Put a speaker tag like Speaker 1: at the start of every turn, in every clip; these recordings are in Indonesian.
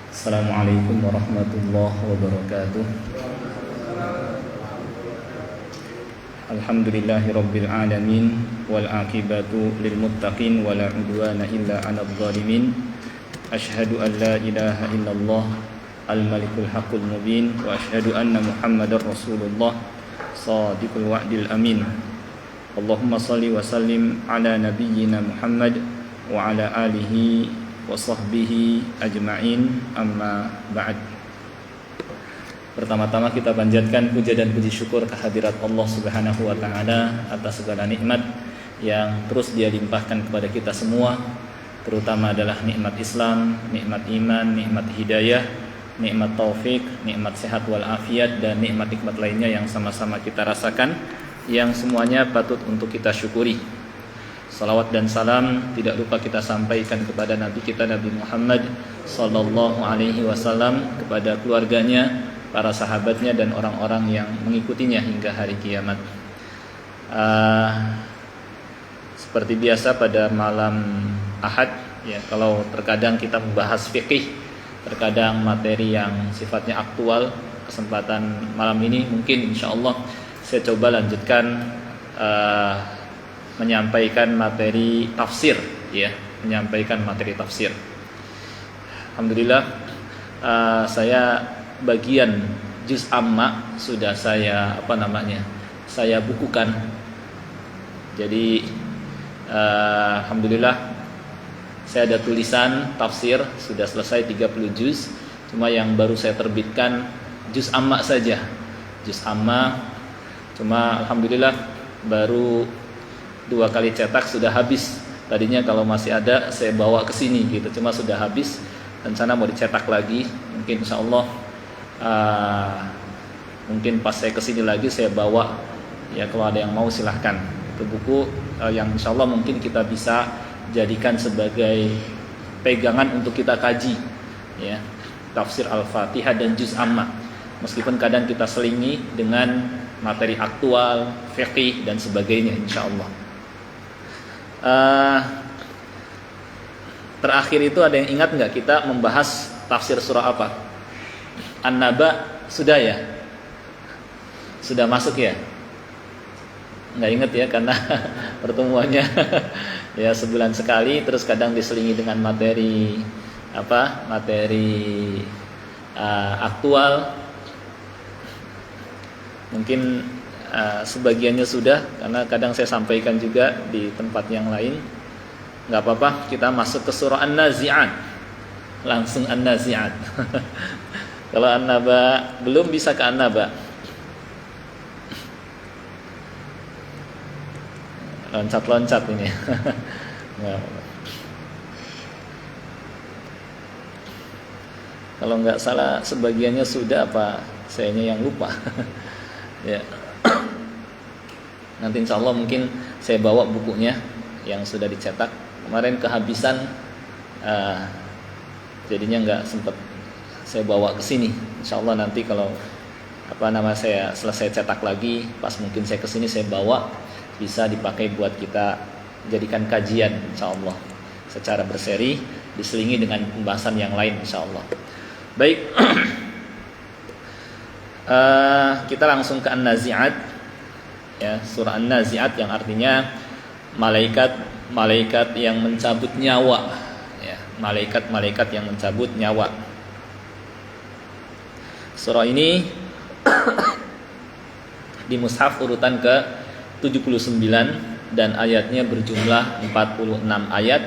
Speaker 1: Assalamualaikum warahmatullahi wabarakatuh. Alhamdulillahirabbil alamin wal aqibatu lil muttaqin wala udwana illa 'alal zalimin. Asyhadu an la ilaha illallah al malikul haqqul mubin wa asyhadu anna Muhammadar rasulullah shadiqul wa'dil amin. Allahumma shalli wa sallim ala nabiyyina Muhammad wa ala alihi wa sahbihi ajma'in, amma ba'd. Pertama-tama kita panjatkan puja dan puji syukur kehadirat Allah Subhanahu wa taala atas segala nikmat yang terus Dia limpahkan kepada kita semua, terutama adalah nikmat Islam, nikmat iman, nikmat hidayah, nikmat taufik, nikmat sehat wal afiat, dan nikmat-nikmat lainnya yang sama-sama kita rasakan, yang semuanya patut untuk kita syukuri. Salawat dan salam tidak lupa kita sampaikan kepada Nabi kita Nabi Muhammad sallallahu alaihi wasallam, kepada keluarganya, para sahabatnya, dan orang-orang yang mengikutinya hingga hari kiamat. Seperti biasa pada malam Ahad, ya, kalau terkadang kita membahas fikih, terkadang materi yang sifatnya aktual, kesempatan malam ini mungkin insyaallah saya coba lanjutkan menyampaikan materi tafsir, ya, menyampaikan materi tafsir. Alhamdulillah, saya bagian juz amma sudah saya saya bukukan. Jadi alhamdulillah saya ada tulisan tafsir sudah selesai 30 juz, cuma yang baru saya terbitkan juz amma saja. Juz amma cuma alhamdulillah baru 2 kali cetak sudah habis. Tadinya kalau masih ada saya bawa ke sini gitu, cuma sudah habis. Rencana mau dicetak lagi, mungkin insyaallah mungkin pas saya ke sini lagi saya bawa, ya, kalau ada yang mau silahkan. Itu buku yang insyaallah mungkin kita bisa jadikan sebagai pegangan untuk kita kaji, ya, tafsir Al-Fatihah dan juz amma. Meskipun kadang kita selingi dengan materi aktual, fiqih dan sebagainya insyaallah. Terakhir itu ada yang ingat nggak kita membahas tafsir surah apa? An-Naba sudah, ya? Sudah masuk, ya? Nggak ingat, ya, karena pertemuannya ya sebulan sekali, terus kadang diselingi dengan materi aktual. Mungkin sebagiannya sudah, karena kadang saya sampaikan juga di tempat yang lain. Nggak apa-apa, kita masuk ke surah An-Nazi'at. Langsung An-Nazi'at. Kalau An-Naba belum, bisa ke An-Naba. Loncat-loncat ini. Kalau nggak salah sebagiannya sudah, apa sayanya yang lupa. Ya. Nanti insya Allah mungkin saya bawa bukunya yang sudah dicetak. Kemarin kehabisan, jadinya nggak sempat saya bawa ke sini. Insya Allah nanti kalau saya selesai cetak lagi, pas mungkin saya ke sini saya bawa, bisa dipakai buat kita jadikan kajian insya Allah secara berseri, diselingi dengan pembahasan yang lain insya Allah. Baik, kita langsung ke An-Nazi'at. Ya, surah An-Nazi'at yang artinya malaikat yang mencabut nyawa, ya, malaikat yang mencabut nyawa. Surah ini di mushaf urutan ke 79 dan ayatnya berjumlah 46 ayat,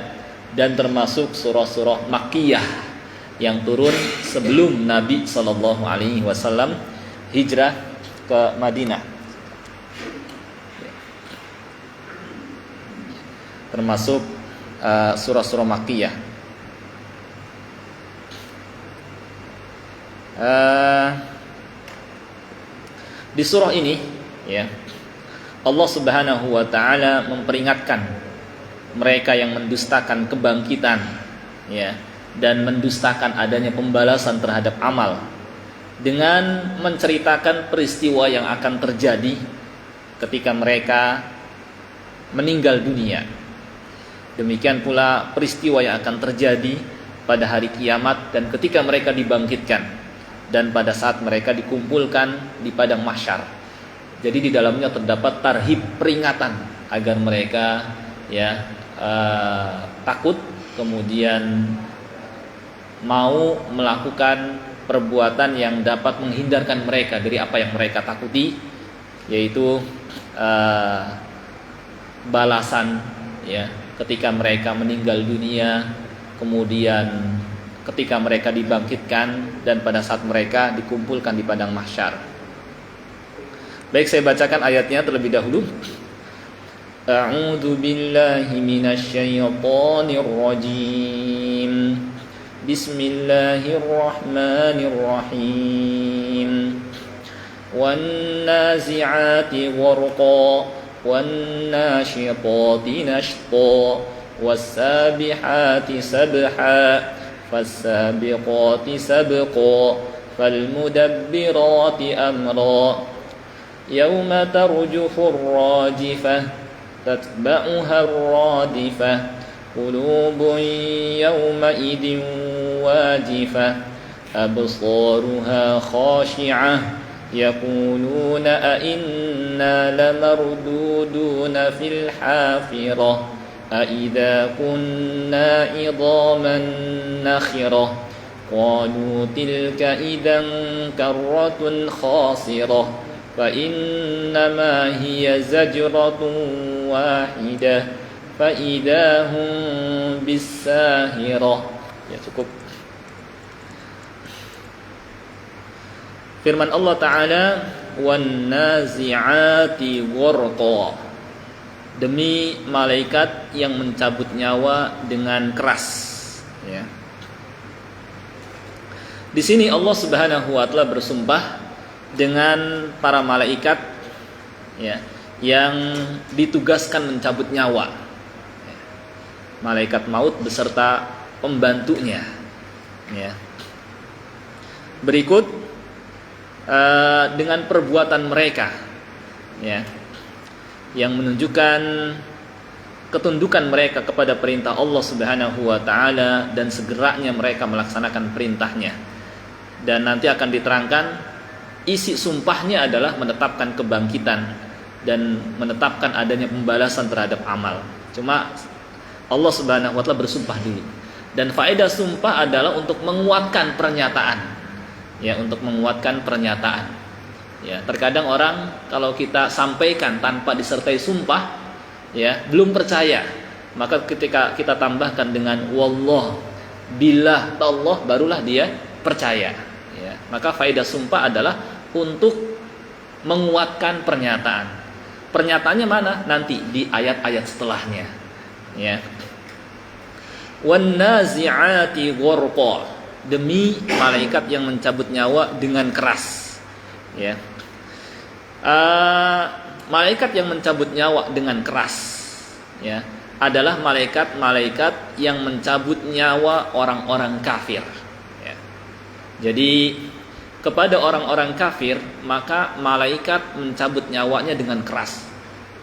Speaker 1: dan termasuk surah-surah Makkiyah yang turun sebelum Nabi sallallahu alaihi wasallam hijrah ke Madinah. Termasuk surah-surah Makkiyah. Di surah ini, ya, Allah Subhanahu wa taala memperingatkan mereka yang mendustakan kebangkitan, ya, dan mendustakan adanya pembalasan terhadap amal, dengan menceritakan peristiwa yang akan terjadi ketika mereka meninggal dunia. Demikian pula peristiwa yang akan terjadi pada hari kiamat dan ketika mereka dibangkitkan dan pada saat mereka dikumpulkan di padang mahsyar. Jadi di dalamnya terdapat tarhib, peringatan agar mereka takut, kemudian mau melakukan perbuatan yang dapat menghindarkan mereka dari apa yang mereka takuti, yaitu balasan ketika mereka meninggal dunia, kemudian ketika mereka dibangkitkan dan pada saat mereka dikumpulkan di padang mahsyar. Baik, saya bacakan ayatnya terlebih dahulu. A'udzu billahi minasyaitonir rajim. Bismillahirrahmanirrahim. Wan nazi'ati gharqa wan nashitati nashta was-sabihati sabha fas-sabiqati sabqa falmudabbirati amra yawma tarjufur rajifah tatba'uha ar-radifah qulubun yawma'idin wajifah absaruha khashi'ah yaquluna a inna lamarduduna fil hafirah a idza kunna idhaman nakhirah qalu tilka idzan karratun khasirah fa innama hiya zajratun wahidah fa idahum bisahirah. Ya, cukup. Firman Allah Ta'ala, wan nazi'ati gharqa, demi malaikat yang mencabut nyawa dengan keras. Ya. Di sini Allah Subhanahu wa taala bersumpah dengan para malaikat yang ditugaskan mencabut nyawa. Malaikat maut beserta pembantunya. Berikut dengan perbuatan mereka yang menunjukkan ketundukan mereka kepada perintah Allah Subhanahu wa taala dan segeranya mereka melaksanakan perintahnya. Dan nanti akan diterangkan isi sumpahnya adalah menetapkan kebangkitan dan menetapkan adanya pembalasan terhadap amal. Cuma Allah Subhanahu wa taala bersumpah dulu. Dan faedah sumpah adalah untuk menguatkan pernyataan. Untuk menguatkan pernyataan. Terkadang orang kalau kita sampaikan tanpa disertai sumpah, belum percaya. Maka ketika kita tambahkan dengan wallah, billah, tallah, barulah dia percaya. Maka faedah sumpah adalah untuk menguatkan pernyataan. Pernyataannya mana? Nanti di ayat-ayat setelahnya. Wan nazi'ati gharqa, demi malaikat yang mencabut nyawa dengan keras. Malaikat yang mencabut nyawa dengan keras adalah malaikat-malaikat yang mencabut nyawa orang-orang kafir. Jadi kepada orang-orang kafir maka malaikat mencabut nyawanya dengan keras.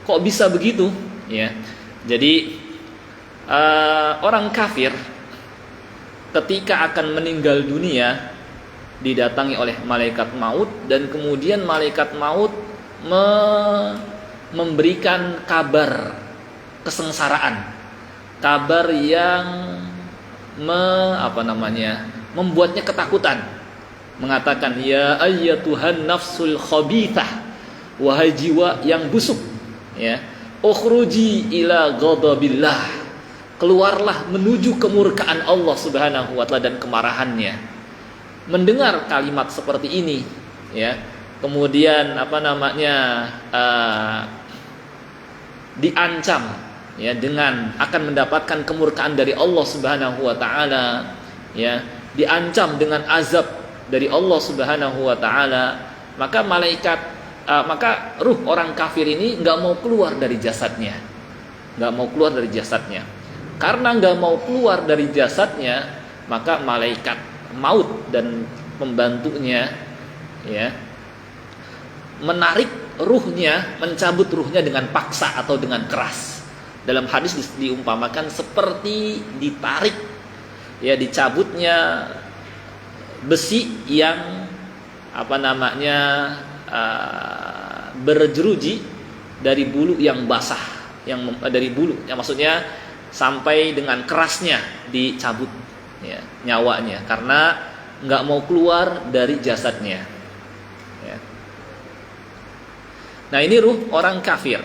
Speaker 1: Kok bisa begitu? Jadi orang kafir ketika akan meninggal dunia didatangi oleh malaikat maut, dan kemudian malaikat maut memberikan kabar kesengsaraan, kabar yang membuatnya ketakutan, mengatakan ya ayyatuhan nafsul khabithah, wahai jiwa yang busuk, ukhruji ila ghadabillah, keluarlah menuju kemurkaan Allah Subhanahu wa taala dan kemarahannya. Mendengar kalimat seperti ini, kemudian diancam dengan akan mendapatkan kemurkaan dari Allah Subhanahu wa taala, diancam dengan azab dari Allah Subhanahu wa taala, maka maka ruh orang kafir ini nggak mau keluar dari jasadnya, Karena nggak mau keluar dari jasadnya, maka malaikat maut dan pembantunya menarik ruhnya, mencabut ruhnya dengan paksa atau dengan keras. Dalam hadis diumpamakan seperti ditarik, ya, dicabutnya besi yang berjeruji dari bulu yang basah, dari bulu, yang maksudnya sampai dengan kerasnya dicabut, ya, nyawanya, karena nggak mau keluar dari jasadnya. Ya. Nah, ini ruh orang kafir.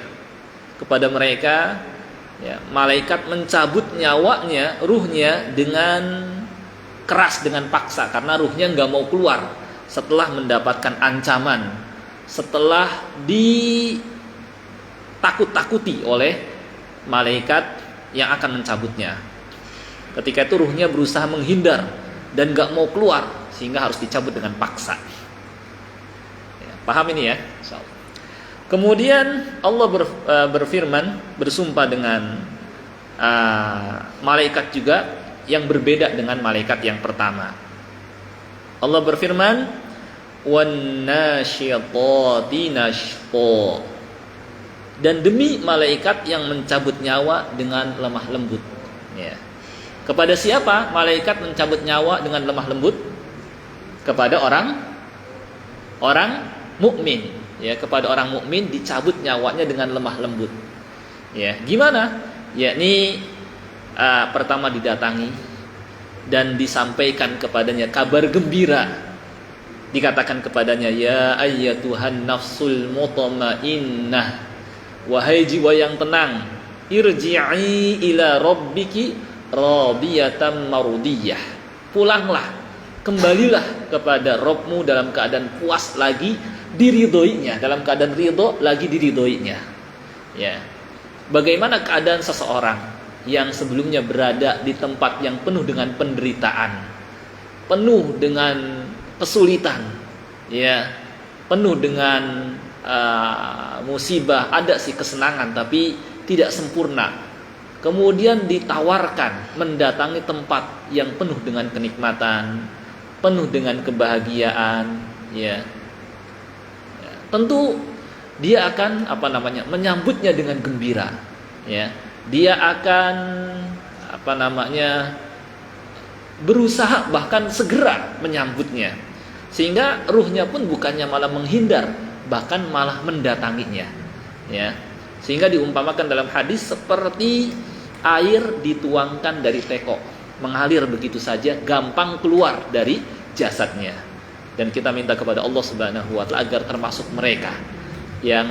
Speaker 1: Kepada mereka, ya, malaikat mencabut nyawanya, ruhnya dengan keras, dengan paksa, karena ruhnya nggak mau keluar setelah mendapatkan ancaman, setelah ditakut-takuti oleh malaikat yang akan mencabutnya. Ketika itu ruhnya berusaha menghindar dan nggak mau keluar, sehingga harus dicabut dengan paksa. Ya, paham ini ya? Kemudian Allah berfirman, bersumpah dengan malaikat juga yang berbeda dengan malaikat yang pertama. Allah berfirman, "Wan nasyitati nashta." Dan demi malaikat yang mencabut nyawa dengan lemah lembut. Ya. Kepada siapa malaikat mencabut nyawa dengan lemah lembut? Kepada orang mukmin. Ya, kepada orang mukmin dicabut nyawanya dengan lemah lembut. Ya, gimana? Yakni pertama didatangi dan disampaikan kepadanya kabar gembira. Dikatakan kepadanya, "Ya ayyatuhan nafsul mutmainnah." Wahai jiwa yang tenang, irji'i ila rabbiki radiyatan mardiyah. Pulanglah, kembalilah kepada Rabbmu dalam keadaan puas lagi diridhoinya, dalam keadaan ridho lagi diridhoinya. Ya. Bagaimana keadaan seseorang yang sebelumnya berada di tempat yang penuh dengan penderitaan, penuh dengan kesulitan, ya, penuh dengan musibah, ada sih kesenangan tapi tidak sempurna. Kemudian ditawarkan mendatangi tempat yang penuh dengan kenikmatan, penuh dengan kebahagiaan, ya. Tentu dia akan menyambutnya dengan gembira, ya. Dia akan berusaha bahkan segera menyambutnya, sehingga ruhnya pun bukannya malah menghindar, bahkan malah mendatanginya, ya. Sehingga diumpamakan dalam hadis seperti air dituangkan dari teko, mengalir begitu saja, gampang keluar dari jasadnya. Dan kita minta kepada Allah Subhanahu wa Ta'ala agar termasuk mereka yang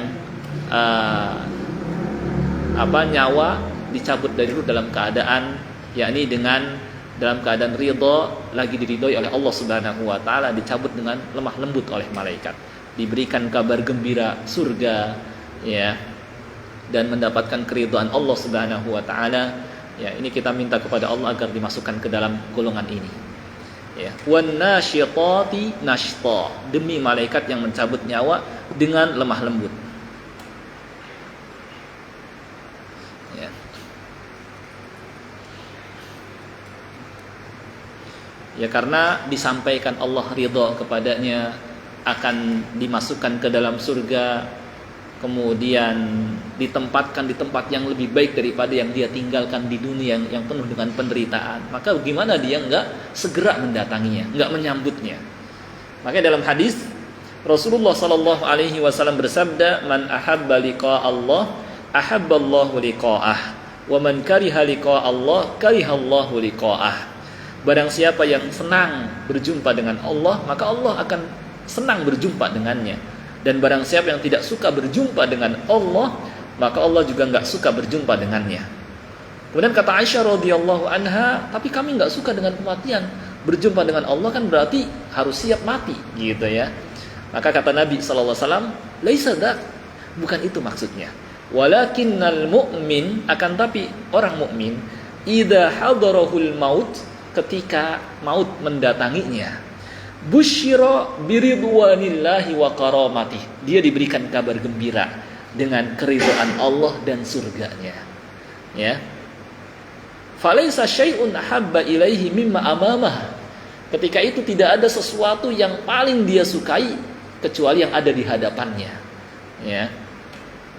Speaker 1: nyawa dicabut dari ruh dalam keadaan, yakni dalam keadaan ridho, lagi diridhoi oleh Allah Subhanahu wa Ta'ala, dicabut dengan lemah lembut oleh malaikat, diberikan kabar gembira surga, ya, dan mendapatkan keridhaan Allah Subhanahu wa Ta'ala. Ya, ini kita minta kepada Allah agar dimasukkan ke dalam golongan ini. Ya, wan nasyitati nashta, demi malaikat yang mencabut nyawa dengan lemah lembut. Ya. Ya, karena disampaikan Allah ridha kepadanya akan dimasukkan ke dalam surga, kemudian ditempatkan di tempat yang lebih baik daripada yang dia tinggalkan di dunia yang penuh dengan penderitaan. Maka bagaimana dia enggak segera mendatanginya, enggak menyambutnya? Maka dalam hadis Rasulullah sallallahu alaihi wasallam bersabda, "Man ahabba liqa Allah, ahabballahu liqa'ah, wa man kariha liqa Allah, karihallahu liqa'ah." Barang siapa yang senang berjumpa dengan Allah, maka Allah akan senang berjumpa dengannya. Dan barang siapa yang tidak suka berjumpa dengan Allah, maka Allah juga enggak suka berjumpa dengannya. Kemudian kata Aisyah radhiyallahu anha, "Tapi kami enggak suka dengan kematian. Berjumpa dengan Allah kan berarti harus siap mati," gitu ya. Maka kata Nabi sallallahu alaihi wasallam, "Laisa dzak." Bukan itu maksudnya. Walakinnal mu'min, akan tapi orang mukmin, idza hadarahul maut, ketika maut mendatanginya, busyira biridwanillahi wa karamatih, dia diberikan kabar gembira dengan keridhaan Allah dan surganya, ya. Falaisa syai'un ahabba ilaihi mimma amamah, ketika itu tidak ada sesuatu yang paling dia sukai kecuali yang ada di hadapannya, ya.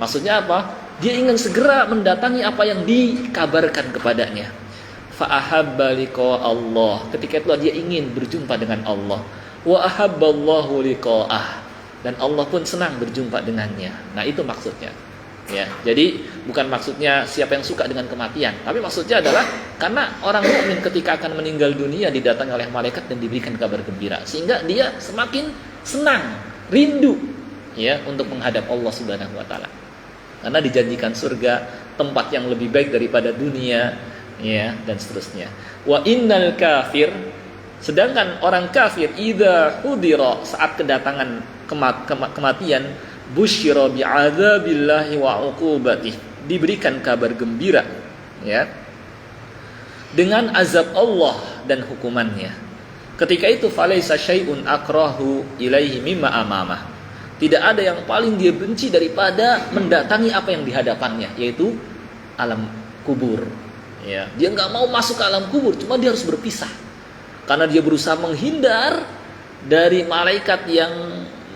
Speaker 1: Maksudnya apa? Dia ingin segera mendatangi apa yang dikabarkan kepadanya. Fa ahabba liqa Allah. Ketika itu dia ingin berjumpa dengan Allah. Wa ahabballahu liqa'ah. Dan Allah pun senang berjumpa dengannya. Nah, itu maksudnya. Ya, jadi bukan maksudnya siapa yang suka dengan kematian, tapi maksudnya adalah karena orang mukmin ketika akan meninggal dunia didatangi oleh malaikat dan diberikan kabar gembira, sehingga dia semakin senang, rindu ya untuk menghadap Allah Subhanahu wa taala. Karena dijanjikan surga, tempat yang lebih baik daripada dunia, ya, dan seterusnya. Wa innal kafir, sedangkan orang kafir idza hudira, saat kedatangan kematian, busyira bi'adzabillahi wa uqubatih, diberikan kabar gembira ya dengan azab Allah dan hukumannya. Ketika itu falaisa syai'un akrahu ilaihi mimma amamah. Tidak ada yang paling dia benci daripada mendatangi apa yang dihadapannya, yaitu alam kubur. Ya, dia nggak mau masuk ke alam kubur, cuma dia harus berpisah. Karena dia berusaha menghindar dari malaikat yang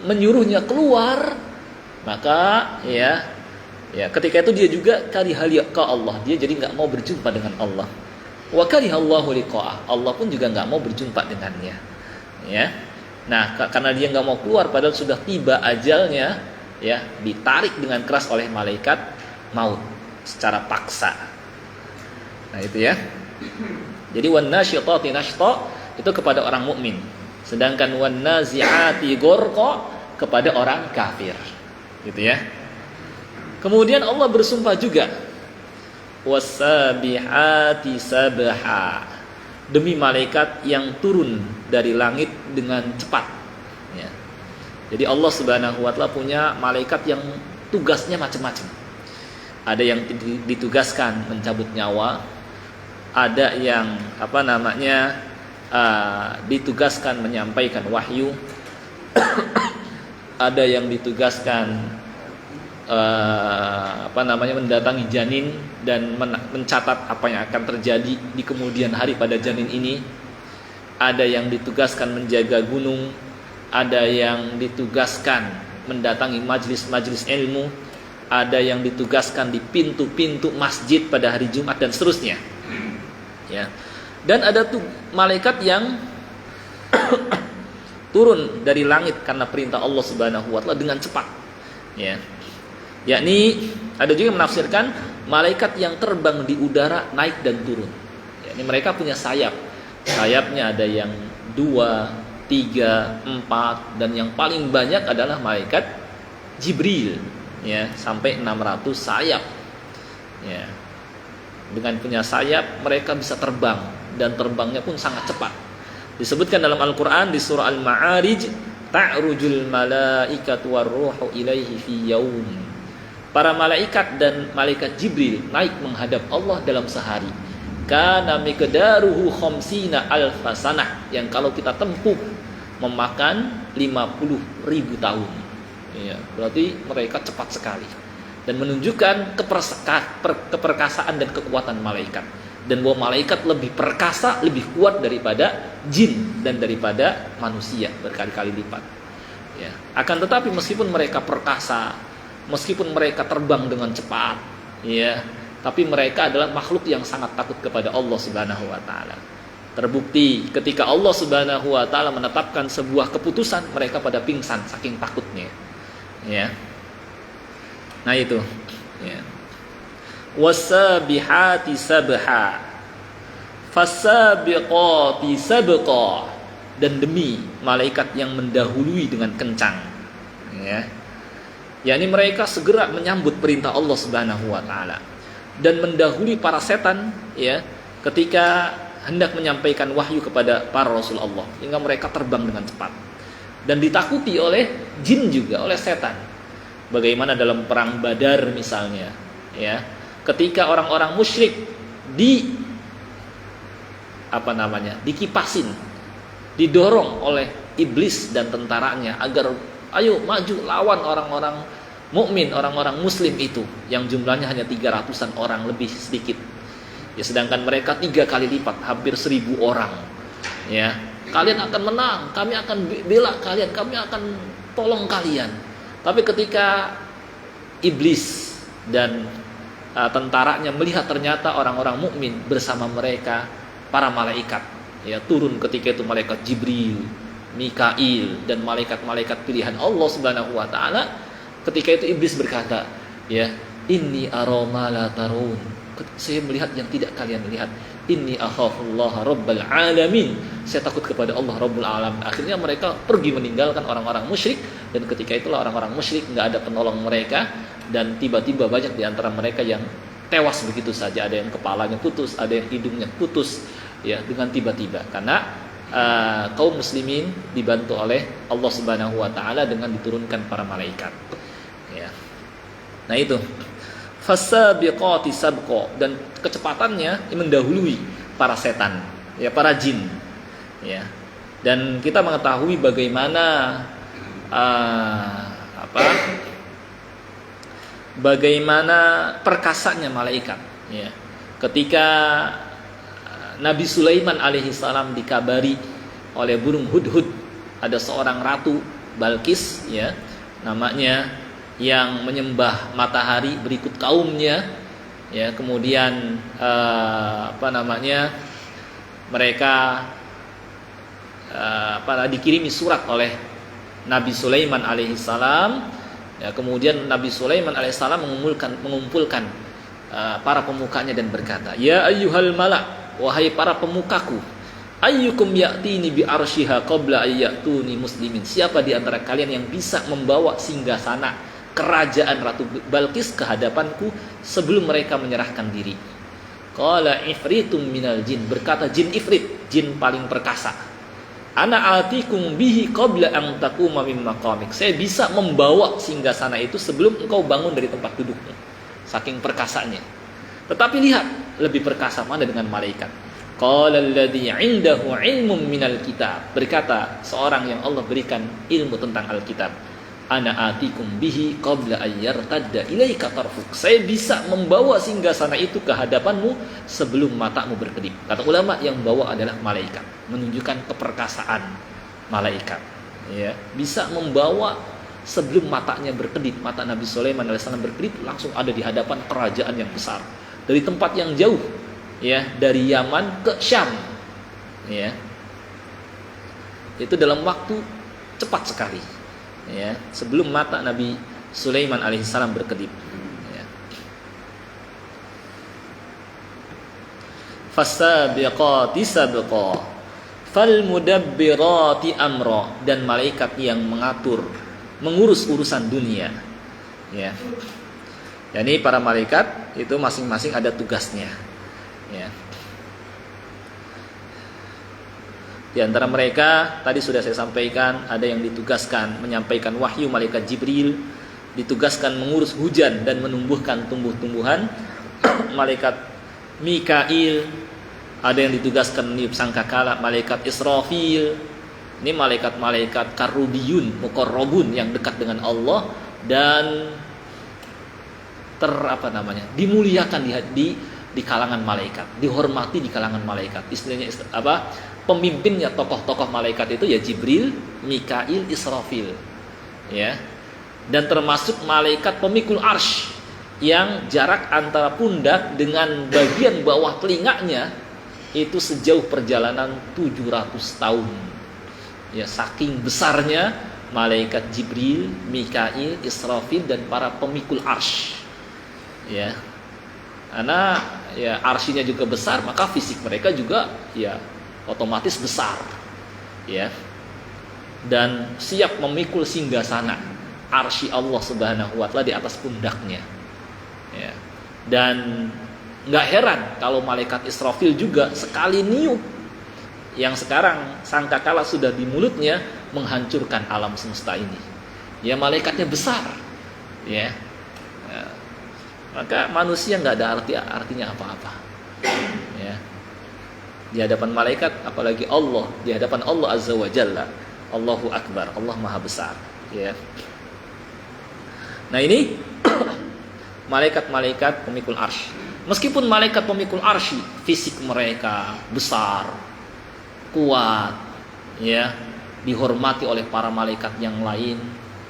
Speaker 1: menyuruhnya keluar, maka ya ketika itu dia juga kariha liqa Allah, dia jadi nggak mau berjumpa dengan Allah. Wa karihallahu liqa'ah, Allah pun juga nggak mau berjumpa dengannya. Ya. Nah, karena dia nggak mau keluar padahal sudah tiba ajalnya, ya, ditarik dengan keras oleh malaikat maut secara paksa. Nah, itu ya. Jadi wan nasyitati nashta itu kepada orang mukmin, sedangkan wan nazi'ati ghurqa kepada orang kafir. Gitu ya. Kemudian Allah bersumpah juga, wasabihati sabha, demi malaikat yang turun dari langit dengan cepat. Ya. Jadi Allah Subhanahu wa taala punya malaikat yang tugasnya macam-macam. Ada yang ditugaskan mencabut nyawa, ada yang ditugaskan menyampaikan wahyu, ada yang ditugaskan mendatangi janin dan mencatat apa yang akan terjadi di kemudian hari pada janin ini. Ada yang ditugaskan menjaga gunung, ada yang ditugaskan mendatangi majlis-majlis ilmu, ada yang ditugaskan di pintu-pintu masjid pada hari Jumat dan seterusnya. Ya. Dan ada tuh malaikat yang turun dari langit karena perintah Allah Subhanahu wa taala dengan cepat. Ya. Yakni ada juga yang menafsirkan malaikat yang terbang di udara, naik dan turun. Yakni mereka punya sayap. Sayapnya ada yang 2, 3, 4, dan yang paling banyak adalah malaikat Jibril, ya, sampai 600 sayap. Ya. Dengan punya sayap mereka bisa terbang, dan terbangnya pun sangat cepat. Disebutkan dalam Al-Qur'an di surah Al-Ma'arij, ta'rujul malaikatu warruhu ilaihi fi yaum. Para malaikat dan malaikat Jibril naik menghadap Allah dalam sehari. Kana miqdaruhu khamsina alfasanah, yang kalau kita tempuh memakan 50.000 tahun. Ya, berarti mereka cepat sekali dan menunjukkan keperkasaan dan kekuatan malaikat, dan bahwa malaikat lebih perkasa, lebih kuat daripada jin dan daripada manusia berkali-kali lipat. Ya. Akan tetapi meskipun mereka perkasa, meskipun mereka terbang dengan cepat, ya, tapi mereka adalah makhluk yang sangat takut kepada Allah Subhanahu wa taala. Terbukti ketika Allah Subhanahu wa taala menetapkan sebuah keputusan, mereka pada pingsan saking takutnya. Ya. Nah itu, ya. Wasabihati sabha, fasabiqati sabqa, dan demi malaikat yang mendahului dengan kencang. Ya. yakni mereka segera menyambut perintah Allah Subhanahu wa taala dan mendahului para setan, ya, ketika hendak menyampaikan wahyu kepada para rasul Allah, hingga mereka terbang dengan cepat dan ditakuti oleh jin juga, oleh setan. Bagaimana dalam perang Badar misalnya, ya, ketika orang-orang musyrik dikipasin, didorong oleh iblis dan tentaranya agar ayo maju lawan orang-orang mukmin, orang-orang muslim itu yang jumlahnya hanya 300-an orang, lebih sedikit. Ya, sedangkan mereka 3 kali lipat, hampir 1000 orang. Ya, kalian akan menang, kami akan bela kalian, kami akan tolong kalian. Tapi ketika iblis dan tentaranya melihat ternyata orang-orang mukmin bersama mereka para malaikat, ya, turun ketika itu malaikat Jibril, Mikail, dan malaikat-malaikat pilihan Allah Subhanahu wa taala. Ketika itu iblis berkata, ya, inni aroma la tarun, saya melihat yang tidak kalian lihat. Inni akhafullaha rabbal alamin, saya takut kepada Allah Rabbul Alamin. Akhirnya mereka pergi meninggalkan orang-orang musyrik, dan ketika itulah orang-orang musyrik nggak ada penolong mereka, dan tiba-tiba banyak di antara mereka yang tewas begitu saja. Ada yang kepalanya putus, ada yang hidungnya putus, ya, dengan tiba-tiba, karena kaum muslimin dibantu oleh Allah Subhanahu wa taala dengan diturunkan para malaikat, ya. Nah itu fasabiqati sabqa, dan kecepatannya mendahului para setan, ya, para jin, ya. Dan kita mengetahui bagaimana bagaimana perkasanya malaikat, ya. Ketika Nabi Sulaiman alaihissalam dikabari oleh burung hudhud, ada seorang ratu Balkis, ya, namanya, yang menyembah matahari berikut kaumnya, ya. Kemudian mereka dikirimi surat oleh Nabi Sulaiman alaihissalam, ya. Kemudian Nabi Sulaiman alaihissalam mengumpulkan para pemukanya dan berkata, ya ayyuhal malak, wahai para pemukaku, ayyukum ya'tini bi arsyiha qabla ayyatuni muslimin, siapa di antara kalian yang bisa membawa singgasana kerajaan Ratu Balkis ke hadapanku sebelum mereka menyerahkan diri. Qala ifritum minal jin, berkata jin ifrit, jin paling perkasa, ana atikum bihi qabla an taquma min maqamik, saya bisa membawa singgasana itu sebelum engkau bangun dari tempat dudukmu. Saking perkasanya. Tetapi lihat, lebih perkasa mana dengan malaikat. Qala alladhi 'indahu 'ilmun minal kitab, berkata seorang yang Allah berikan ilmu tentang Alkitab, ana atikum bihi qabla ayyartadda ilaika tarfuk, saya bisa membawa singgasana itu ke hadapanmu sebelum matamu berkedip. Kata ulama, yang bawa adalah malaikat, menunjukkan keperkasaan malaikat, ya. Bisa membawa sebelum matanya berkedip. Mata Nabi Sulaiman alaihissalam berkedip, langsung ada di hadapan kerajaan yang besar dari tempat yang jauh, ya, dari Yaman ke Syam, ya. Itu dalam waktu cepat sekali, ya, sebelum mata Nabi Sulaiman alaihissalam berkedip, ya. Fasabiqati sabqa falmudabbirati amra, dan malaikat yang mengurus urusan dunia, ya. Jadi para malaikat itu masing-masing ada tugasnya, ya. Di antara mereka tadi sudah saya sampaikan, ada yang ditugaskan menyampaikan wahyu, malaikat Jibril, ditugaskan mengurus hujan dan menumbuhkan tumbuh-tumbuhan. Malaikat Mikail ada yang ditugaskan meniup sangkakala. Malaikat Israfil, ini malaikat-malaikat karubiyun, muqarrabun, yang dekat dengan Allah dan dimuliakan di kalangan malaikat, dihormati di kalangan malaikat. Istilahnya pemimpinnya tokoh-tokoh malaikat itu ya Jibril, Mikail, Israfil, ya. Dan termasuk malaikat pemikul arsy yang jarak antara pundak dengan bagian bawah telinganya itu sejauh perjalanan 700 tahun. Ya, saking besarnya malaikat Jibril, Mikail, Israfil dan para pemikul arsy, ya. Karena ya arsyinya juga besar, maka fisik mereka juga ya otomatis besar, ya. Dan siap memikul singgasana arsy Allah Subhanahu wa taala di atas pundaknya, ya. Dan enggak heran kalau malaikat Israfil juga sekali niup, yang sekarang sangkakala sudah di mulutnya, menghancurkan alam semesta ini. Ya, malaikatnya besar, ya. Maka manusia nggak ada artinya apa-apa, ya. Di hadapan malaikat, apalagi Allah, di hadapan Allah Azza wa Jalla, Allahu Akbar, Allah Maha Besar, ya. Nah ini malaikat-malaikat pemikul arsy. Meskipun malaikat pemikul arsy fisik mereka besar, kuat, ya, dihormati oleh para malaikat yang lain,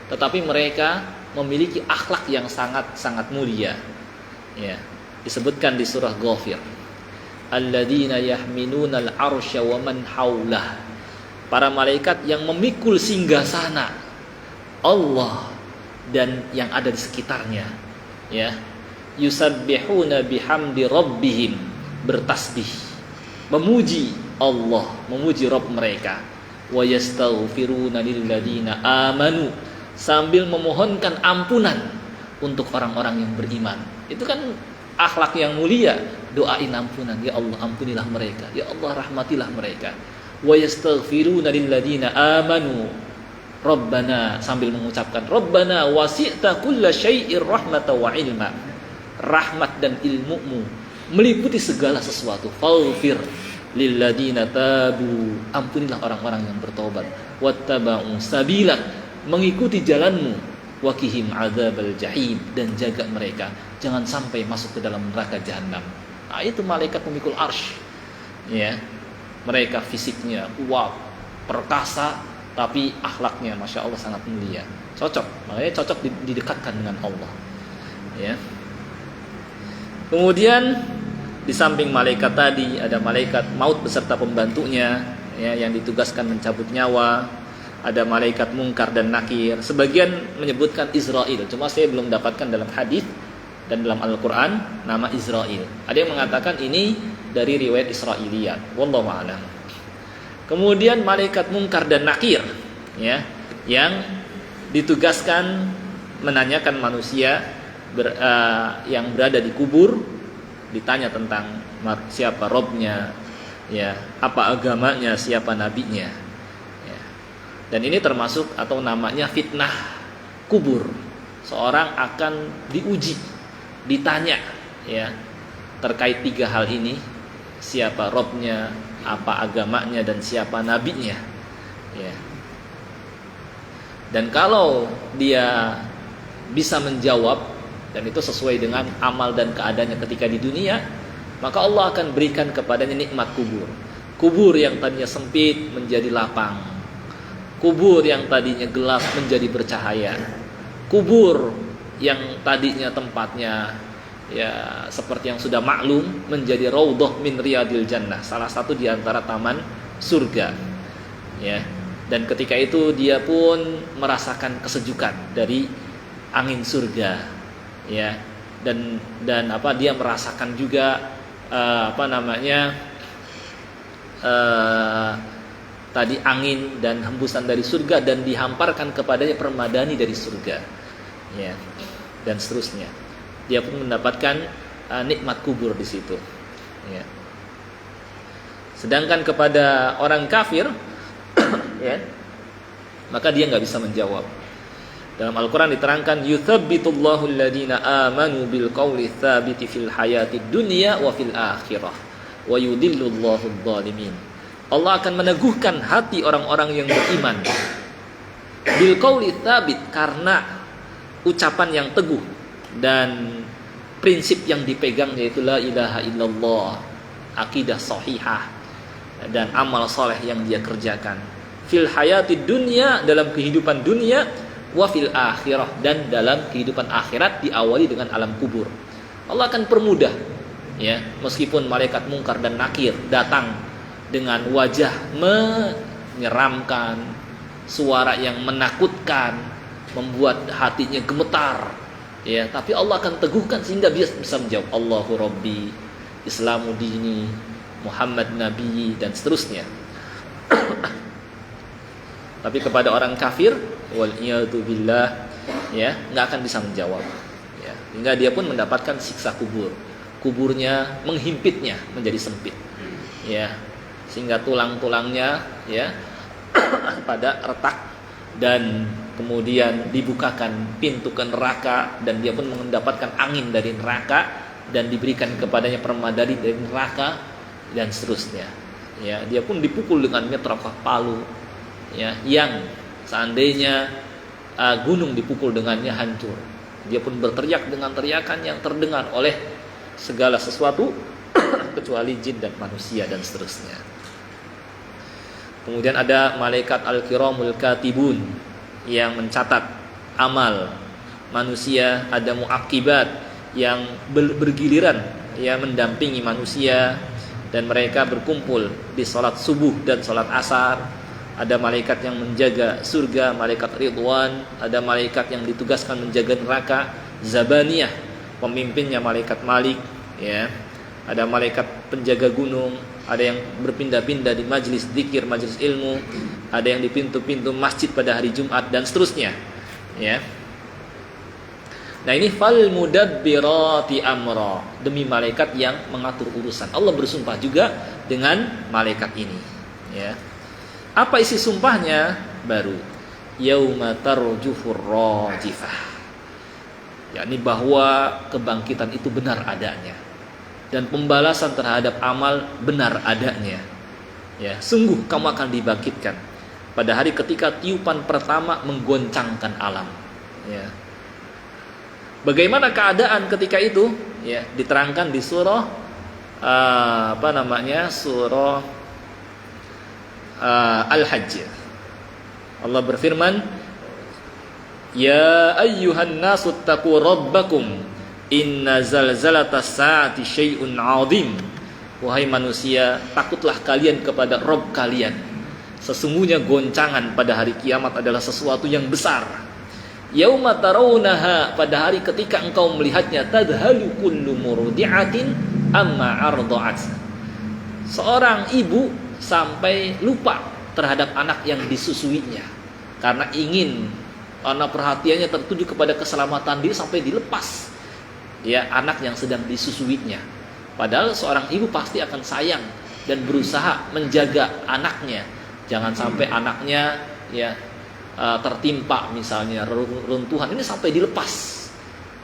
Speaker 1: tetapi mereka memiliki akhlak yang sangat-sangat mulia, Ya, disebutkan di surah Ghafir. Alladzina yahminunal arsya wa man haulah. Para malaikat yang memikul singgasana Allah dan yang ada di sekitarnya. Ya. Yusabbihuna bihamdi rabbihim, bertasbih, memuji Allah, memuji Rabb mereka. Wa yastaghfiruna lilladzina amanu, sambil memohonkan ampunan untuk orang-orang yang beriman. Itu kan akhlak yang mulia, doain ampunan, ya Allah ampunilah mereka, ya Allah rahmatilah mereka. Wa yastaghfiruna lilladzina amanu Rabbana, sambil mengucapkan Rabbana wasi'ta kulla syai'ir rahmatan wa ilma. Rahmat dan ilmumu meliputi segala sesuatu. Faghfir lilladzina tabu, ampunilah orang-orang yang bertobat. Wattaba'u sabilak, mengikuti jalanmu. Wakihim adzabal jahim, dan jaga mereka jangan sampai masuk ke dalam neraka jahanam. Nah, itu malaikat pemikul arsy. Ya. Mereka fisiknya kuat, perkasa, tapi akhlaknya Masya Allah sangat mulia. Cocok, makanya cocok didekatkan dengan Allah. Ya. Kemudian di samping malaikat tadi ada malaikat maut beserta pembantunya, ya, yang ditugaskan mencabut nyawa. Ada malaikat mungkar dan nakir. Sebagian menyebutkan Israel, cuma saya belum dapatkan dalam hadis dan dalam Al-Quran nama Israel. Ada yang mengatakan ini dari riwayat Israiliyat. Wallahu a'lam. Kemudian malaikat mungkar dan nakir, ya, yang ditugaskan menanyakan manusia yang berada di kubur, ditanya tentang siapa Robnya, ya, apa agamanya, siapa nabinya, ya. Dan ini termasuk atau namanya fitnah kubur. Seorang akan diuji, ditanya, ya, terkait 3 hal ini: siapa Robnya, apa agamanya, dan siapa nabinya, ya. Dan kalau dia bisa menjawab, dan itu sesuai dengan amal dan keadaannya ketika di dunia, maka Allah akan berikan kepadanya nikmat kubur. Kubur yang tadinya sempit menjadi lapang, kubur yang tadinya gelap menjadi bercahaya, kubur yang tadinya tempatnya, ya, seperti yang sudah maklum, menjadi raudhah min riyadil jannah, salah satu di antara taman surga, ya. Dan ketika itu dia pun merasakan kesejukan dari angin surga, ya. Dan dia merasakan juga tadi angin dan hembusan dari surga, dan dihamparkan kepadanya permadani dari surga, ya, dan seterusnya. Dia pun mendapatkan nikmat kubur di situ, ya. Sedangkan kepada orang kafir, ya, maka dia nggak bisa menjawab. Dalam Al-Quran diterangkan, yuthabbitullahu alladhina amanu bil qawli tsabiti fil hayatid dunya wa fil akhirah wa yudhillullahu adh-dhalimin. Allah akan meneguhkan hati orang-orang yang beriman bil qawli tsabit, karena ucapan yang teguh dan prinsip yang dipegang, yaitu la ilaha illallah, akidah sahihah, dan amal soleh yang dia kerjakan. Fil hayatid dunya, dalam kehidupan dunia, wa fil akhirah, dan dalam kehidupan akhirat diawali dengan alam kubur. Allah akan permudah, ya, meskipun malaikat mungkar dan nakir datang dengan wajah menyeramkan, suara yang menakutkan, membuat hatinya gemetar, ya, tapi Allah akan teguhkan sehingga dia bisa menjawab Allahu Rabbi, Islamu dini, Muhammad Nabi, dan seterusnya. Tapi kepada orang kafir, wal'iyadu billah, ya, nggak akan bisa menjawab, ya, hingga dia pun mendapatkan siksa kubur. Kuburnya menghimpitnya menjadi sempit, ya, sehingga tulang-tulangnya, ya, pada retak, dan kemudian dibukakan pintu ke neraka, dan dia pun mendapatkan angin dari neraka, dan diberikan kepadanya permadani dari neraka, dan seterusnya, ya. Dia pun dipukul dengan metrofah palu, ya, yang seandainya gunung dipukul dengannya hancur. Dia pun berteriak dengan teriakan yang terdengar oleh segala sesuatu kecuali jin dan manusia, dan seterusnya. Kemudian ada malaikat al-kiramul katibun yang mencatat amal manusia. Ada muaqibat yang bergiliran ya mendampingi manusia, dan mereka berkumpul di salat subuh dan salat asar. Ada malaikat yang menjaga surga, malaikat Ridwan, ada malaikat yang ditugaskan menjaga neraka, Zabaniyah, pemimpinnya malaikat Malik ya. Ada malaikat penjaga gunung, ada yang berpindah-pindah di majelis zikir, majelis ilmu, ada yang di pintu-pintu masjid pada hari Jumat, dan seterusnya ya. Nah ini fal mudabbirati amra, demi malaikat yang mengatur urusan. Allah bersumpah juga dengan malaikat ini ya. Apa isi sumpahnya? Baru yauma tarjufur rajifah, yakni bahwa kebangkitan itu benar adanya dan pembalasan terhadap amal benar adanya ya. Sungguh kamu akan dibangkitkan pada hari ketika tiupan pertama menggoncangkan alam ya. Bagaimana keadaan ketika itu? Ya, diterangkan di surah surah Al-Hajj. Allah berfirman, "Ya ayyuhan nasu taqu rabbakum inna zalzalatas saati syai'un 'adzim." Wahai manusia, takutlah kalian kepada Rabb kalian. Sesungguhnya goncangan pada hari kiamat adalah sesuatu yang besar. Yauma tarawunaha, pada hari ketika engkau melihatnya, tadhalu kullu murdi'atin amma arda'at. Seorang ibu sampai lupa terhadap anak yang disusuinya karena perhatiannya tertuju kepada keselamatan diri sampai dilepas ya anak yang sedang disusuinya. Padahal seorang ibu pasti akan sayang dan berusaha menjaga anaknya, jangan sampai anaknya ya tertimpa misalnya runtuhan, ini sampai dilepas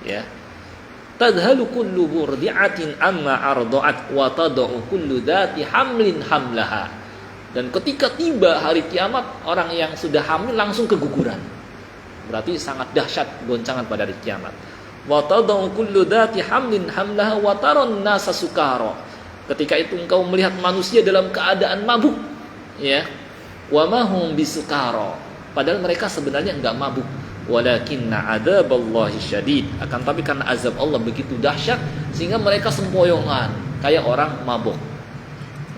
Speaker 1: ya. Tadhalu kullu murdi'atin amma arda'at wa tad'u kullu dhati hamlin hamlaha. Dan ketika tiba hari kiamat, orang yang sudah hamil langsung keguguran. Berarti sangat dahsyat goncangan pada hari kiamat. Wa tad'u kullu dhati hamlin hamlaha wa taron nasa sukara. Ketika itu engkau melihat manusia dalam keadaan mabuk ya. Wa ma hum bisukara. Padahal mereka sebenarnya enggak mabuk. Walakinna adzaballahi syadid. Akan tapi karena azab Allah begitu dahsyat sehingga mereka sempoyongan kayak orang mabuk.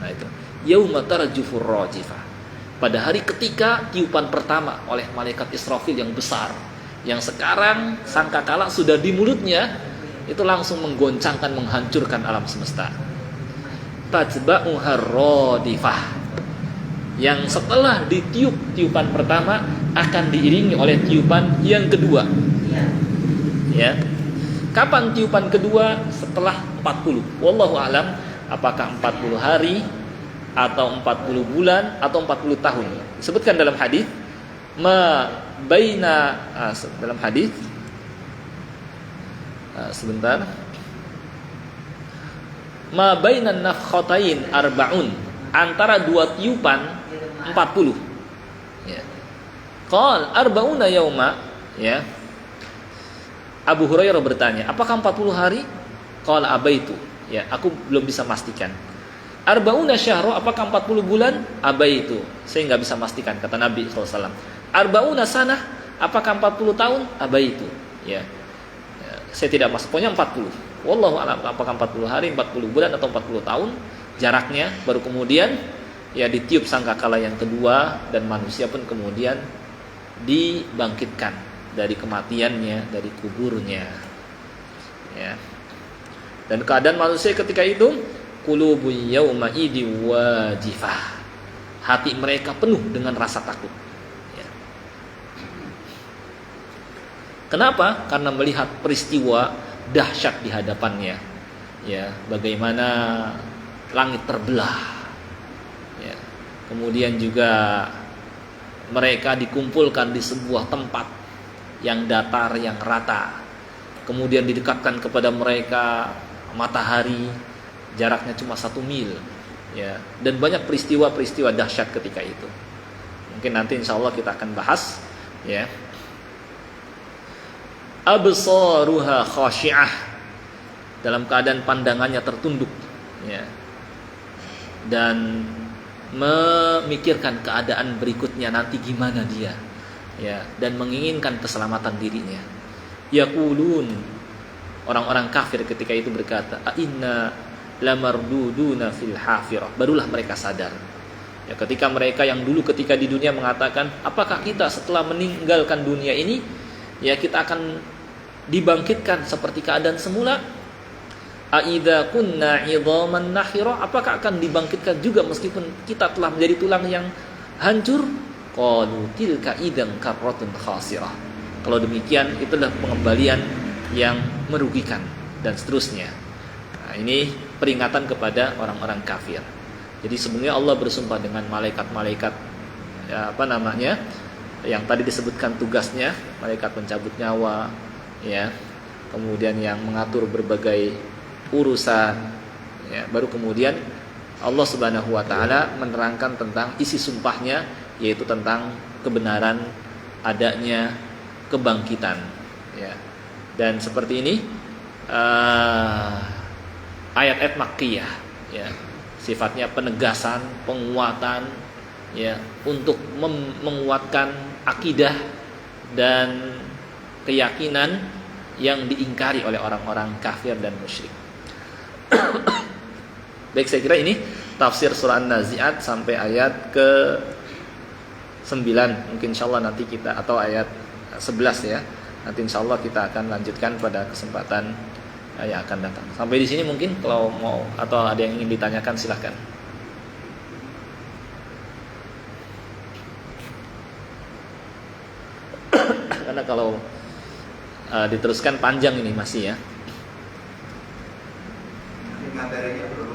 Speaker 1: Nah itu. Yauma tarjufur rajifah. Pada hari ketika tiupan pertama oleh malaikat Israfil yang besar, yang sekarang sangkakala sudah di mulutnya, itu langsung menggoncangkan, menghancurkan alam semesta. Tatba'uhar radifah. Yang setelah ditiup tiupan pertama akan diiringi oleh tiupan yang kedua. Ya. Kapan tiupan kedua? Setelah 40. Wallahu alam, apakah 40 hari atau 40 bulan atau 40 tahun. Disebutkan dalam hadis dalam hadis sebentar. Ma bainan nafkhatain arba'un, antara dua tiupan 40 ya. Qal arba'una yauma ya. Abu Hurairah bertanya, apakah 40 hari? Qala abaitu ya, aku belum bisa pastikan. Arba'una syahra, apakah 40 bulan? Abaitu, saya enggak bisa pastikan, kata Nabi SAW. Arba'una sanah, apakah 40 tahun? Abaitu ya. Saya tidak masuk, pokoknya 40. Wallahu a'lam, apakah 40 hari, 40 bulan atau 40 tahun jaraknya. Baru kemudian ya ditiup sangkakala yang kedua dan manusia pun kemudian dibangkitkan dari kematiannya, dari kuburnya ya. Dan keadaan manusia ketika itu qulubun yauma idi wajifah, hati mereka penuh dengan rasa takut ya. Kenapa? Karena melihat peristiwa dahsyat di hadapannya ya, bagaimana langit terbelah. Kemudian juga mereka dikumpulkan di sebuah tempat yang datar, yang rata. Kemudian didekatkan kepada mereka matahari, jaraknya cuma 1 mil ya. Dan banyak peristiwa-peristiwa dahsyat ketika itu. Mungkin nanti insya Allah kita akan bahas ya. Absaruha khashi'ah, dalam keadaan pandangannya tertunduk ya. Dan memikirkan keadaan berikutnya nanti gimana dia ya, dan menginginkan keselamatan dirinya. Yaqulun, orang-orang kafir ketika itu berkata, "A inna lamarduduna fil hafirah." Barulah mereka sadar. Ya, ketika mereka yang dulu ketika di dunia mengatakan, apakah kita setelah meninggalkan dunia ini, ya kita akan dibangkitkan seperti keadaan semula? Aidza kunna 'idhaman nakhira, apakah akan dibangkitkan juga meskipun kita telah menjadi tulang yang hancur? Qalu tilka idzan karratun khasirah. Kalau demikian itulah pengembalian yang merugikan dan seterusnya. Nah, ini peringatan kepada orang-orang kafir. Jadi sebenarnya Allah bersumpah dengan malaikat-malaikat ya, yang tadi disebutkan tugasnya, malaikat pencabut nyawa, ya, kemudian yang mengatur berbagai urusan, ya, baru kemudian Allah Subhanahu Wa Taala menerangkan tentang isi sumpahnya, yaitu tentang kebenaran adanya kebangkitan, ya. Dan seperti ini ayat-ayat makkiyah, ya, sifatnya penegasan, penguatan, ya, untuk menguatkan akidah dan keyakinan yang diingkari oleh orang-orang kafir dan musyrik. Baik, saya kira ini tafsir surah An-Nazi'at sampai ayat ke 9. Mungkin insyaallah nanti kita, atau ayat 11 ya. Nanti insyaallah kita akan lanjutkan pada kesempatan yang akan datang. Sampai di sini mungkin, kalau mau atau ada yang ingin ditanyakan silahkan. Karena kalau diteruskan panjang ini masih ya.
Speaker 2: Materinya belum